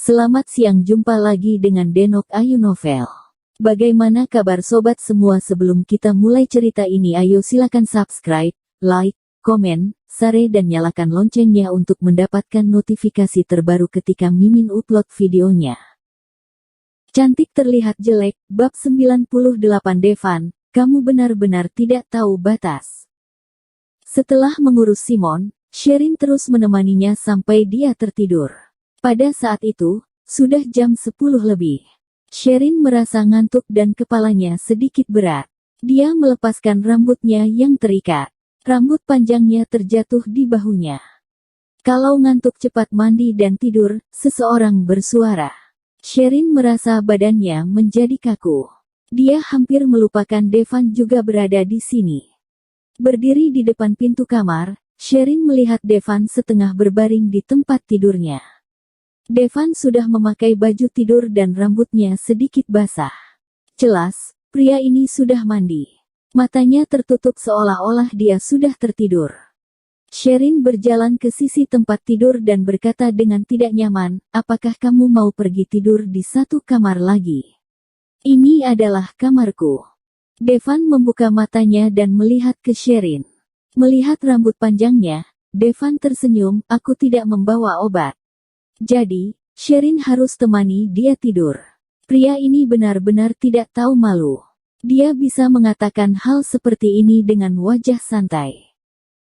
Selamat siang, jumpa lagi dengan Denok Ayu Novel. Bagaimana kabar sobat semua? Sebelum kita mulai cerita ini, ayo silakan subscribe, like, komen, share dan nyalakan loncengnya untuk mendapatkan notifikasi terbaru ketika Mimin upload videonya. Cantik terlihat jelek, bab 98. Devan, kamu benar-benar tidak tahu batas. Setelah mengurus Simon, Sherin terus menemaninya sampai dia tertidur. Pada saat itu, sudah jam 10 lebih. Sherin merasa ngantuk dan kepalanya sedikit berat. Dia melepaskan rambutnya yang terikat. Rambut panjangnya terjatuh di bahunya. Kalau ngantuk, cepat mandi dan tidur, seseorang bersuara. Sherin merasa badannya menjadi kaku. Dia hampir melupakan Devan juga berada di sini. Berdiri di depan pintu kamar, Sherin melihat Devan setengah berbaring di tempat tidurnya. Devan sudah memakai baju tidur dan rambutnya sedikit basah. Jelas, pria ini sudah mandi. Matanya tertutup seolah-olah dia sudah tertidur. Sherin berjalan ke sisi tempat tidur dan berkata dengan tidak nyaman, "Apakah kamu mau pergi tidur di satu kamar lagi? Ini adalah kamarku." Devan membuka matanya dan melihat ke Sherin. Melihat rambut panjangnya, Devan tersenyum, "Aku tidak membawa obat. Jadi, Sherin harus temani dia tidur." Pria ini benar-benar tidak tahu malu. Dia bisa mengatakan hal seperti ini dengan wajah santai.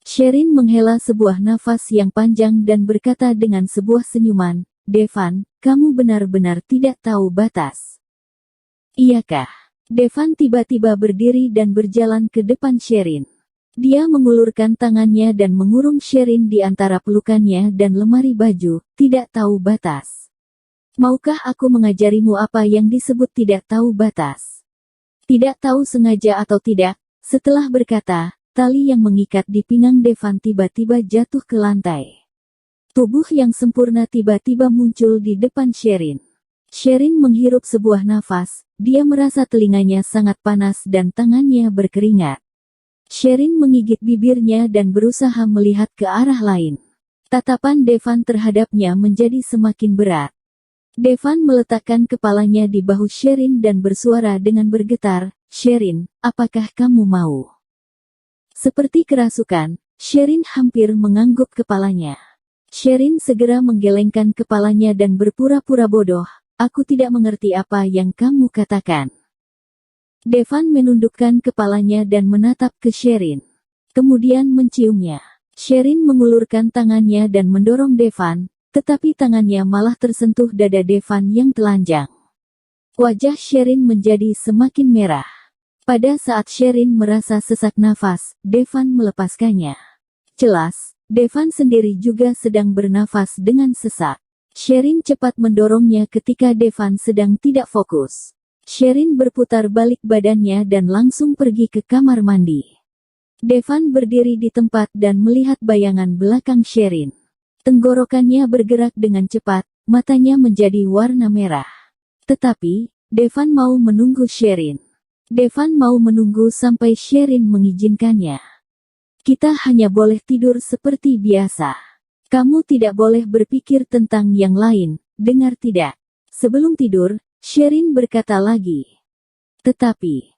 Sherin menghela sebuah nafas yang panjang dan berkata dengan sebuah senyuman, "Devan, kamu benar-benar tidak tahu batas." "Iyakah?" Devan tiba-tiba berdiri dan berjalan ke depan Sherin. Dia mengulurkan tangannya dan mengurung Sherin di antara pelukannya dan lemari baju, "Tidak tahu batas. Maukah aku mengajarimu apa yang disebut tidak tahu batas?" Tidak tahu sengaja atau tidak, setelah berkata, tali yang mengikat di pinggang Devan tiba-tiba jatuh ke lantai. Tubuh yang sempurna tiba-tiba muncul di depan Sherin. Sherin menghirup sebuah nafas, dia merasa telinganya sangat panas dan tangannya berkeringat. Sherin menggigit bibirnya dan berusaha melihat ke arah lain. Tatapan Devan terhadapnya menjadi semakin berat. Devan meletakkan kepalanya di bahu Sherin dan bersuara dengan bergetar, "Sherin, apakah kamu mau?" Seperti kerasukan, Sherin hampir mengangguk kepalanya. Sherin segera menggelengkan kepalanya dan berpura-pura bodoh, "Aku tidak mengerti apa yang kamu katakan." Devan menundukkan kepalanya dan menatap ke Sherin. Kemudian menciumnya. Sherin mengulurkan tangannya dan mendorong Devan, tetapi tangannya malah tersentuh dada Devan yang telanjang. Wajah Sherin menjadi semakin merah. Pada saat Sherin merasa sesak nafas, Devan melepaskannya. Jelas, Devan sendiri juga sedang bernafas dengan sesak. Sherin cepat mendorongnya ketika Devan sedang tidak fokus. Sherin berputar balik badannya dan langsung pergi ke kamar mandi. Devan berdiri di tempat dan melihat bayangan belakang Sherin. Tenggorokannya bergerak dengan cepat, matanya menjadi warna merah. Tetapi, Devan mau menunggu Sherin. Devan mau menunggu sampai Sherin mengizinkannya. "Kita hanya boleh tidur seperti biasa. Kamu tidak boleh berpikir tentang yang lain, dengar tidak?" Sebelum tidur, Sherin berkata lagi. "Tetapi,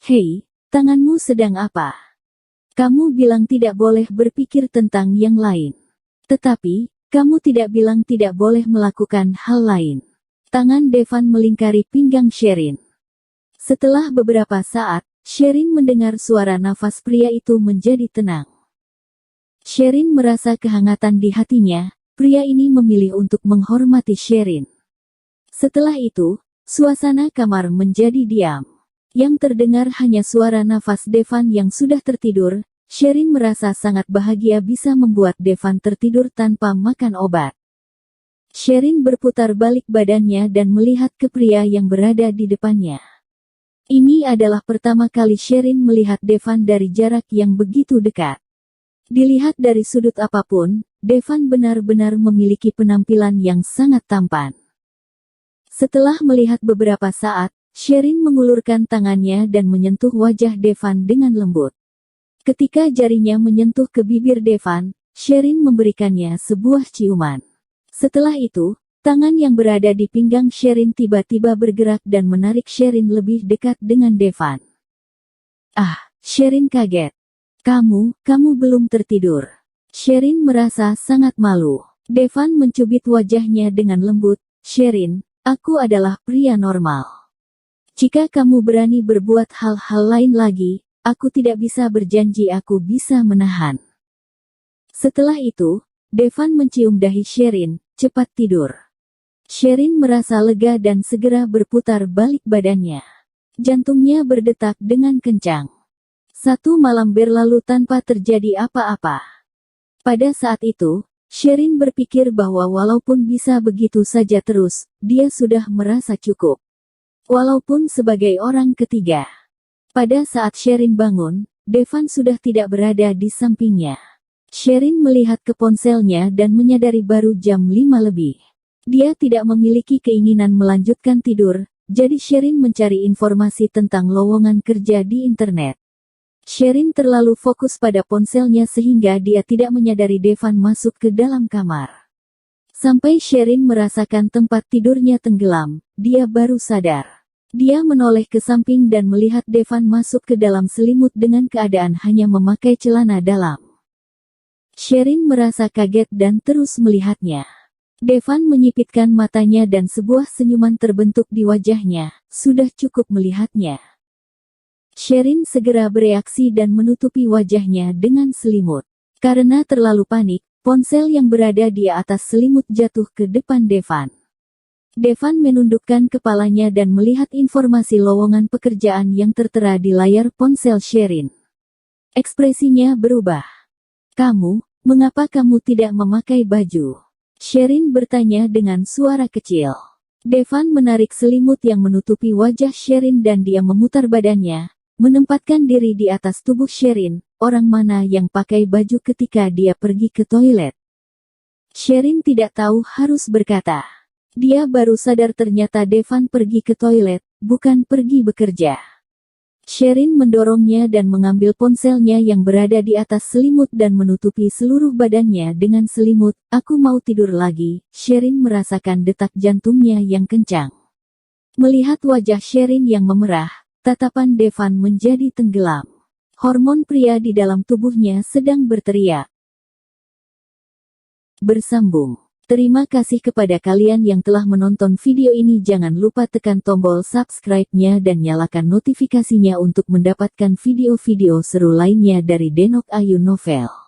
hei, tanganmu sedang apa? Kamu bilang tidak boleh berpikir tentang yang lain. Tetapi, kamu tidak bilang tidak boleh melakukan hal lain." Tangan Devan melingkari pinggang Sherin. Setelah beberapa saat, Sherin mendengar suara nafas pria itu menjadi tenang. Sherin merasa kehangatan di hatinya, pria ini memilih untuk menghormati Sherin. Setelah itu, suasana kamar menjadi diam. Yang terdengar hanya suara nafas Devan yang sudah tertidur. Sherin merasa sangat bahagia bisa membuat Devan tertidur tanpa makan obat. Sherin berputar balik badannya dan melihat ke pria yang berada di depannya. Ini adalah pertama kali Sherin melihat Devan dari jarak yang begitu dekat. Dilihat dari sudut apapun, Devan benar-benar memiliki penampilan yang sangat tampan. Setelah melihat beberapa saat, Sherin mengulurkan tangannya dan menyentuh wajah Devan dengan lembut. Ketika jarinya menyentuh ke bibir Devan, Sherin memberikannya sebuah ciuman. Setelah itu, Tangan yang berada di pinggang Sherin tiba-tiba bergerak dan menarik Sherin lebih dekat dengan Devan. Ah, Sherin kaget. Kamu belum tertidur. Sherin merasa sangat malu. Devan mencubit wajahnya dengan lembut. Sherin, aku adalah pria normal. Jika kamu berani berbuat hal-hal lain lagi, aku tidak bisa berjanji aku bisa menahan. Setelah itu, Devan mencium dahi Sherin, cepat tidur. Sherin merasa lega dan segera berputar balik badannya. Jantungnya berdetak dengan kencang. Satu malam berlalu tanpa terjadi apa-apa. Pada saat itu, Sherin berpikir bahwa walaupun bisa begitu saja terus, dia sudah merasa cukup. Walaupun sebagai orang ketiga. Pada saat Sherin bangun, Devan sudah tidak berada di sampingnya. Sherin melihat ke ponselnya dan menyadari baru jam 5 lebih. Dia tidak memiliki keinginan melanjutkan tidur, jadi Sherin mencari informasi tentang lowongan kerja di internet. Sherin terlalu fokus pada ponselnya sehingga dia tidak menyadari Devan masuk ke dalam kamar. Sampai Sherin merasakan tempat tidurnya tenggelam, dia baru sadar. Dia menoleh ke samping dan melihat Devan masuk ke dalam selimut dengan keadaan hanya memakai celana dalam. Sherin merasa kaget dan terus melihatnya. Devan menyipitkan matanya dan sebuah senyuman terbentuk di wajahnya. Sudah cukup melihatnya. Sherin segera bereaksi dan menutupi wajahnya dengan selimut. Karena terlalu panik, ponsel yang berada di atas selimut jatuh ke depan Devan. Devan menundukkan kepalanya dan melihat informasi lowongan pekerjaan yang tertera di layar ponsel Sherin. Ekspresinya berubah. Mengapa kamu tidak memakai baju? Sherin bertanya dengan suara kecil. Devan menarik selimut yang menutupi wajah Sherin dan dia memutar badannya, menempatkan diri di atas tubuh Sherin. Orang mana yang pakai baju ketika dia pergi ke toilet? Sherin tidak tahu harus berkata. Dia baru sadar ternyata Devan pergi ke toilet, bukan pergi bekerja. Sherin mendorongnya dan mengambil ponselnya yang berada di atas selimut dan menutupi seluruh badannya dengan selimut. Aku mau tidur lagi. Sherin merasakan detak jantungnya yang kencang. Melihat wajah Sherin yang memerah, tatapan Devan menjadi tenggelam. Hormon pria di dalam tubuhnya sedang berteriak. Bersambung. Terima kasih kepada kalian yang telah menonton video ini. Jangan lupa tekan tombol subscribe-nya dan nyalakan notifikasinya untuk mendapatkan video-video seru lainnya dari Denok Ayu Novel.